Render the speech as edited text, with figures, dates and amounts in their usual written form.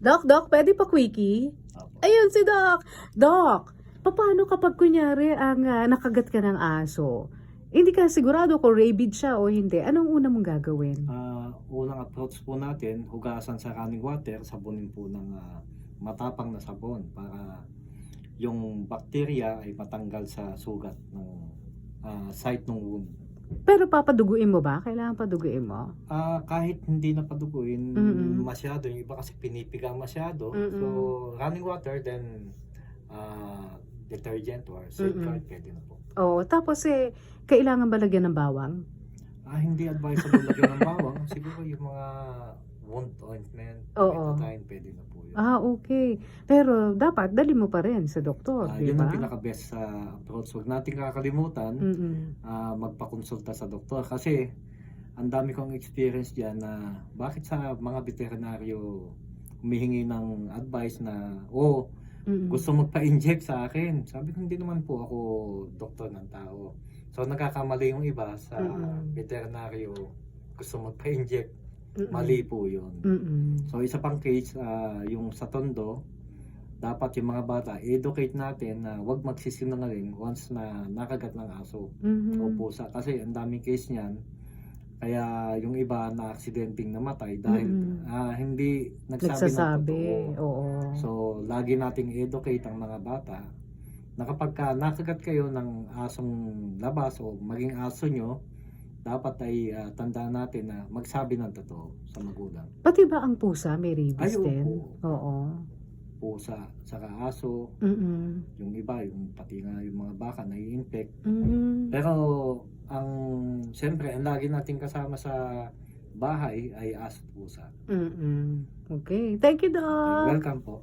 Doc, pwede pa quickie? Opo. Ayun si Doc. Doc, paano kapag kunyari ang nakagat ka ng aso? Hindi ka sigurado kung rabid siya o hindi. Anong una mong gagawin? Unang approach po natin, hugasan sa running water, sabunin po ng matapang na sabon para yung bakterya ay matanggal sa sugat ng site ng wound. Pero papaduguin mo ba? Kailangan paduguin mo? Kahit hindi na paduguin Mm-mm. masyado, yung iba kasi pinipiga masyado. Mm-mm. So, running water, then detergent or safeguard, pwede na po. Oo, tapos kailangan ba lagyan ng bawang? Hindi advisable lagyan ng bawang. Siguro yung mga wound ointment, Oo. betadine, pwede na po yun. Okay. Pero dapat dali mo pa rin sa doktor, di Yun ang ba? pinaka-best sa approach. Huwag natin kakalimutan, Mm-mm. magpakonsulta sa doktor. Kasi, ang dami kong experience dyan na bakit sa mga veterinaryo humihingi ng advice na, Mm-mm. gusto magpa-inject sa akin. Sabi ko, hindi naman po ako doktor ng tao. So, nagkakamali yung iba sa veterinaryo, gusto magpa-inject. Mm-mm. Mali po yun. Mm-mm. So, isa pang case, yung sa tondo, dapat yung mga bata, educate natin na huwag magsisinungaling once na nakagat ng aso o Mhm. pusa. Kasi ang daming case niyan, kaya yung iba na aksidenteng namatay dahil hindi nagsabi ng Nagsasabi, totoo. oo. So, lagi nating educate ang mga bata na kapag nakagat kayo ng asong labas o maging aso nyo, dapat ay tandaan natin na magsabi ng totoo sa magulang. Pati ba ang pusa may rabies Ay, din? opo. Oo. Pusa, saka aso, Mm-mm. yung iba, yung pati nga yung mga baka nai-infect. Mhm. Pero siyempre, ang lagi nating kasama sa bahay ay aso at pusa. Mm-mm. Okay. Thank you, Doc. Welcome po.